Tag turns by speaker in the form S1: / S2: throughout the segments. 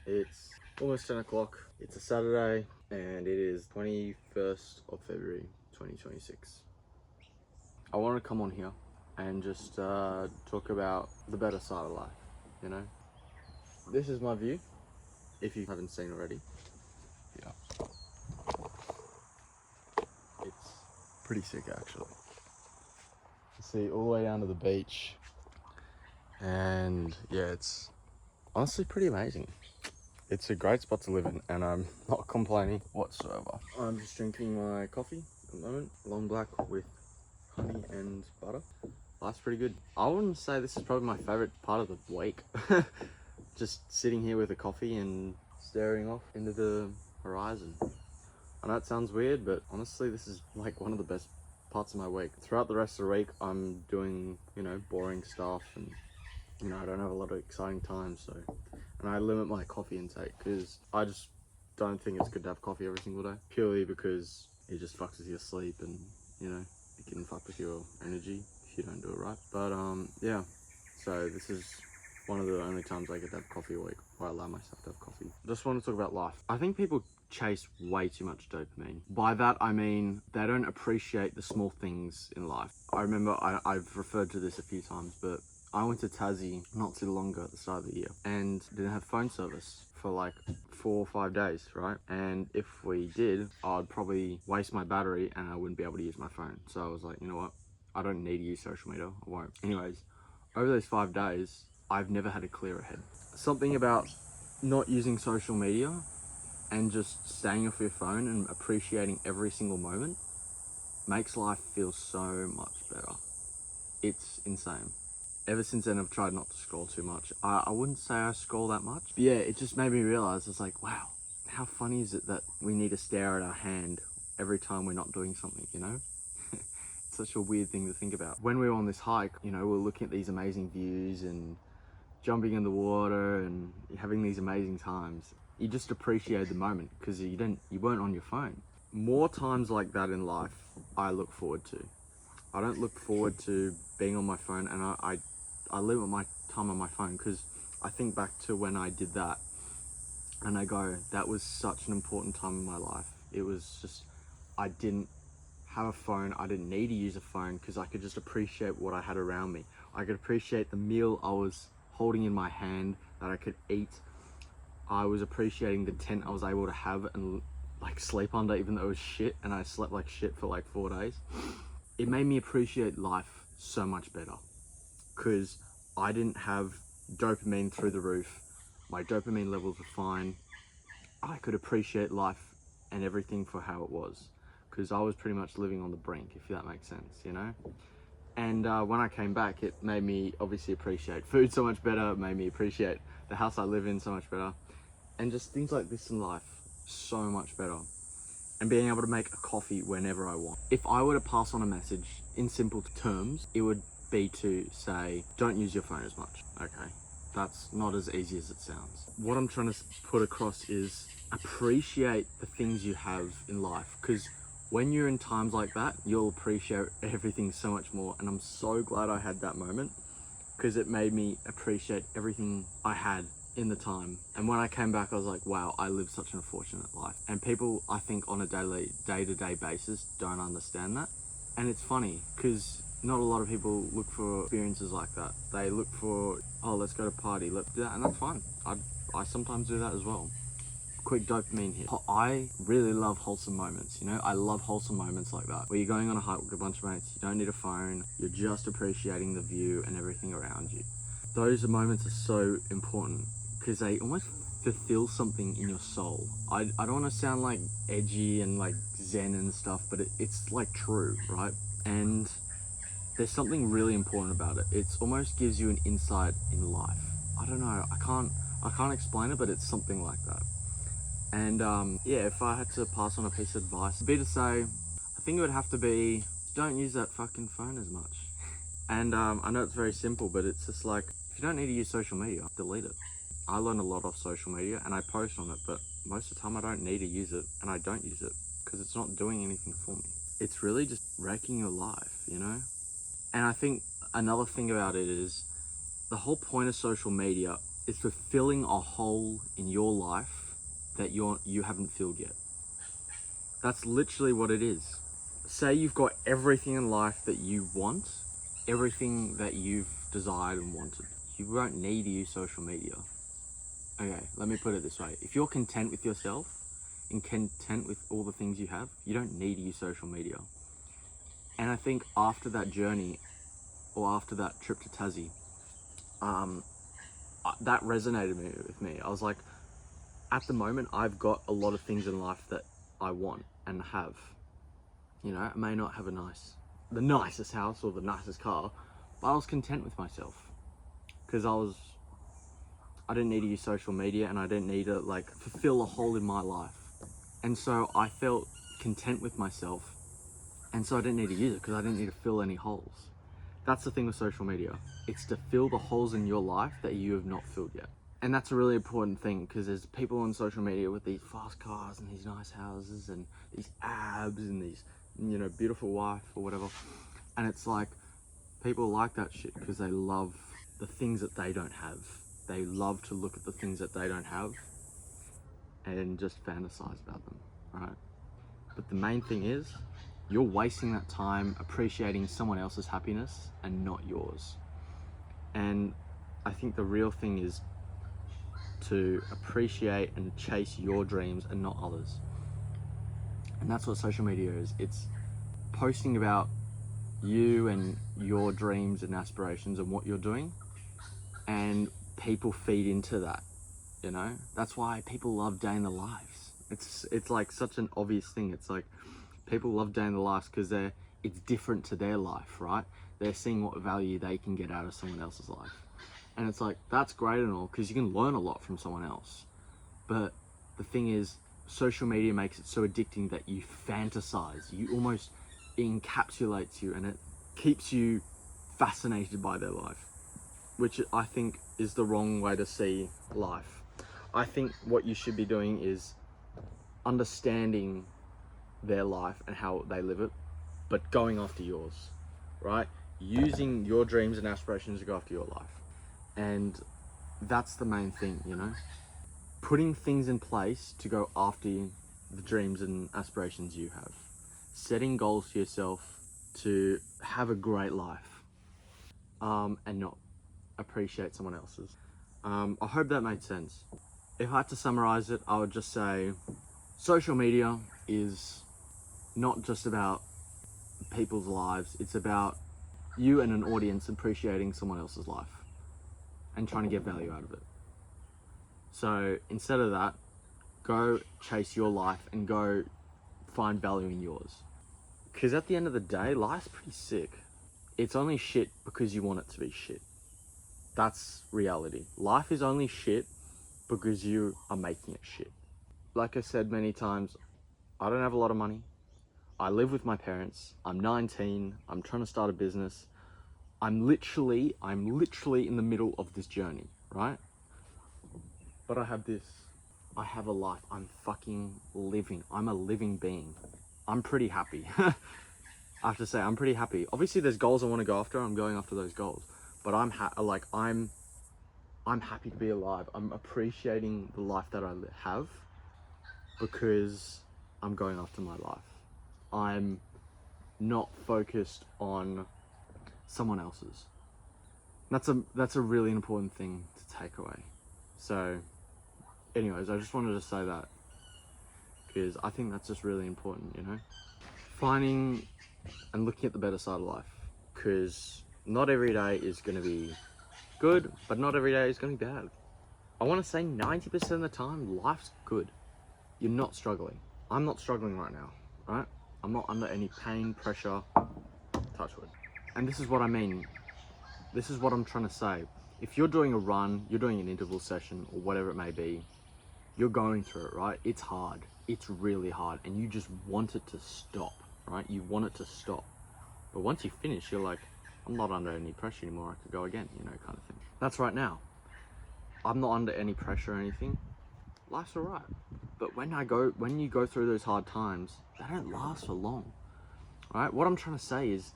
S1: It's almost 10 o'clock. It's a Saturday and it is 21st of February 2026. I want to come on here and just talk about the better side of life, you know? This is my view, if you haven't seen already. Yeah. It's pretty sick actually. You see all the way down to the beach. And yeah, it's honestly pretty amazing. It's a great spot to live in and I'm not complaining whatsoever. I'm just drinking my coffee at the moment, long black with honey and butter. Life's pretty good. I wouldn't say this is probably my favorite part of the week. Just sitting here with a coffee and staring off into the horizon. I know it sounds weird, but honestly, this is like one of the best parts of my week. Throughout the rest of the week, I'm doing, boring stuff and, I don't have a lot of exciting times, so. And I limit my coffee intake because I just don't think it's good to have coffee every single day. Purely because it just fucks with your sleep and, it can fuck with your energy if you don't do it right. But yeah, so this is one of the only times I get to have coffee a week, or I allow myself to have coffee. Just want to talk about life. I think people chase way too much dopamine. By that I mean they don't appreciate the small things in life. I remember I've referred to this a few times, but I went to Tassie not too long ago at the start of the year and didn't have phone service for like 4 or 5 days, right? And if we did, I'd probably waste my battery and I wouldn't be able to use my phone. So I was like, you know what? I don't need to use social media. I won't. Anyways, over those 5 days, I've never had a clearer head. Something about not using social media and just staying off your phone and appreciating every single moment makes life feel so much better. It's insane. Ever since then, I've tried not to scroll too much. I wouldn't say I scroll that much. But yeah, it just made me realize, it's like, wow, how funny is it that we need to stare at our hand every time we're not doing something, It's such a weird thing to think about. When we were on this hike, we're looking at these amazing views and jumping in the water and having these amazing times. You just appreciate the moment because you weren't on your phone. More times like that in life, I look forward to. I don't look forward to being on my phone, and I limit my time on my phone because I think back to when I did that and I go, that was such an important time in my life. It was just, I didn't have a phone. I didn't need to use a phone because I could just appreciate what I had around me. I could appreciate the meal I was holding in my hand that I could eat. I was appreciating the tent I was able to have and like sleep under, even though it was shit and I slept like shit for like 4 days. It made me appreciate life so much better because I didn't have dopamine through the roof. My dopamine levels were fine. I could appreciate life and everything for how it was because I was pretty much living on the brink, if that makes sense, And when I came back, it made me obviously appreciate food so much better. It made me appreciate the house I live in so much better. And just things like this in life so much better. And being able to make a coffee whenever I want. If I were to pass on a message in simple terms, it would be to say, don't use your phone as much, okay? That's not as easy as it sounds. What I'm trying to put across is appreciate the things you have in life, because when you're in times like that, you'll appreciate everything so much more. And I'm so glad I had that moment because it made me appreciate everything I had in the time. And when I came back, I was like, wow, I lived such an unfortunate life. And people, I think, on a day-to-day basis don't understand that. And it's funny because not a lot of people look for experiences like that. They look for, oh, let's go to party, let's do that, and that's fine. I sometimes do that as well. Quick dopamine hit. I really love wholesome moments, I love wholesome moments like that, where you're going on a hike with a bunch of mates, you don't need a phone, you're just appreciating the view and everything around you. Those moments are so important because they almost fulfill something in your soul. I don't want to sound like edgy and like zen and stuff, but it's like true, right? And there's something really important about it. It almost gives you an insight in life. I don't know, I can't explain it, but it's something like that. And yeah, if I had to pass on a piece of advice, it'd be to say, I think it would have to be, don't use that fucking phone as much. And I know it's very simple, but it's just like, if you don't need to use social media, delete it. I learn a lot off social media and I post on it, but most of the time I don't need to use it and I don't use it because it's not doing anything for me. It's really just wrecking your life, And I think another thing about it is the whole point of social media is fulfilling a hole in your life that you haven't filled yet. That's literally what it is. Say you've got everything in life that you want, everything that you've desired and wanted. You won't need to use social media. Okay, let me put it this way. If you're content with yourself and content with all the things you have, you don't need to use social media. And I think after that journey, or after that trip to Tassie, that resonated with me. I was like, at the moment, I've got a lot of things in life that I want and have. You know, I may not have the nicest house or the nicest car, but I was content with myself because I didn't need to use social media, and I didn't need to like fulfill a hole in my life. And so I felt content with myself, and so I didn't need to use it because I didn't need to fill any holes. That's the thing with social media. It's to fill the holes in your life that you have not filled yet. And that's a really important thing, because there's people on social media with these fast cars and these nice houses and these abs and these, you know, beautiful wife or whatever. And it's like, people like that shit because they love the things that they don't have. They love to look at the things that they don't have and just fantasize about them, right? But the main thing is, you're wasting that time appreciating someone else's happiness and not yours. And I think the real thing is to appreciate and chase your dreams and not others. And that's what social media is. It's posting about you and your dreams and aspirations and what you're doing, and people feed into that, you know? That's why people love day in the lives. It's like such an obvious thing. It's like people love day in the lives because it's different to their life, right? They're seeing what value they can get out of someone else's life. And it's like, that's great and all, because you can learn a lot from someone else. But the thing is, social media makes it so addicting that you fantasize. You almost, it encapsulates you, and it keeps you fascinated by their life, which I think is the wrong way to see life. I think what you should be doing is understanding their life and how they live it, but going after yours, right? Using your dreams and aspirations to go after your life. And that's the main thing, you know? Putting things in place to go after the dreams and aspirations you have. Setting goals for yourself to have a great life, and not appreciate someone else's. I hope that made sense. If I had to summarize it, I would just say social media is not just about people's lives. It's about you and an audience appreciating someone else's life and trying to get value out of it. So instead of that, go chase your life and go find value in yours. Because at the end of the day, life's pretty sick. It's only shit because you want it to be shit. That's reality. Life is only shit because you are making it shit. Like I said many times, I don't have a lot of money. I live with my parents. I'm 19. I'm trying to start a business. I'm literally in the middle of this journey, right? But I have this. I have a life. I'm fucking living. I'm a living being. I'm pretty happy. I have to say, I'm pretty happy. Obviously, there's goals I want to go after. I'm going after those goals. But I'm happy to be alive. I'm appreciating the life that I have because I'm going after my life. I'm not focused on someone else's. That's a really important thing to take away. So anyways, I just wanted to say that because I think that's just really important, you know? Finding and looking at the better side of life, because not every day is going to be good, but not every day is going to be bad. I want to say 90% of the time, life's good. You're not struggling. I'm not struggling right now, right? I'm not under any pain, pressure, touch wood. And this is what I mean. This is what I'm trying to say. If you're doing a run, you're doing an interval session or whatever it may be, you're going through it, right? It's hard. It's really hard. And you just want it to stop, right? You want it to stop. But once you finish, you're like, I'm not under any pressure anymore. I could go again, you know, kind of thing. That's right now. I'm not under any pressure or anything. Life's all right. But when you go through those hard times, they don't last for long, right? What I'm trying to say is,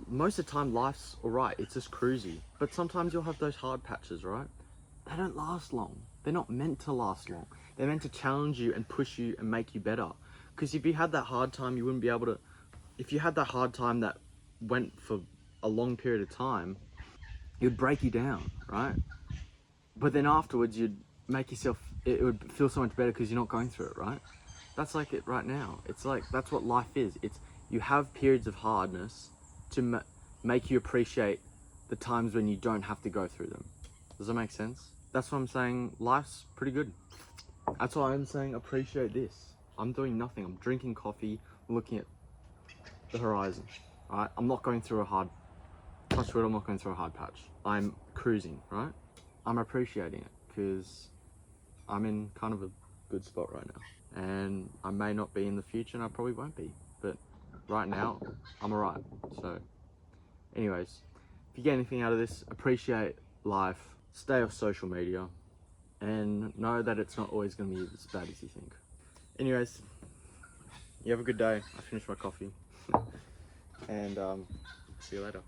S1: most of the time life's all right. It's just cruisy. But sometimes you'll have those hard patches, right? they don't last long. They're not meant to last long. They're meant to challenge you and push you and make you better. Because if you had that hard time, you wouldn't be able to. If you had that hard time that went for a long period of time, it would break you down, right? But then afterwards, you'd make yourself. It would feel so much better because you're not going through it, right? That's like it right now. It's like that's what life is. It's you have periods of hardness to make you appreciate the times when you don't have to go through them. Does that make sense? That's what I'm saying. Life's pretty good. That's why I'm saying appreciate this. I'm doing nothing. I'm drinking coffee, looking at the horizon. Alright, I'm not going through a hard touch wood. I'm not going through a hard patch. I'm cruising, right? I'm appreciating it because I'm in kind of a good spot right now, and I may not be in the future, and I probably won't be. But right now, I'm alright. So, anyways, if you get anything out of this, appreciate life. Stay off social media, and know that it's not always going to be as bad as you think. Anyways, you have a good day. I finished my coffee, and see you later.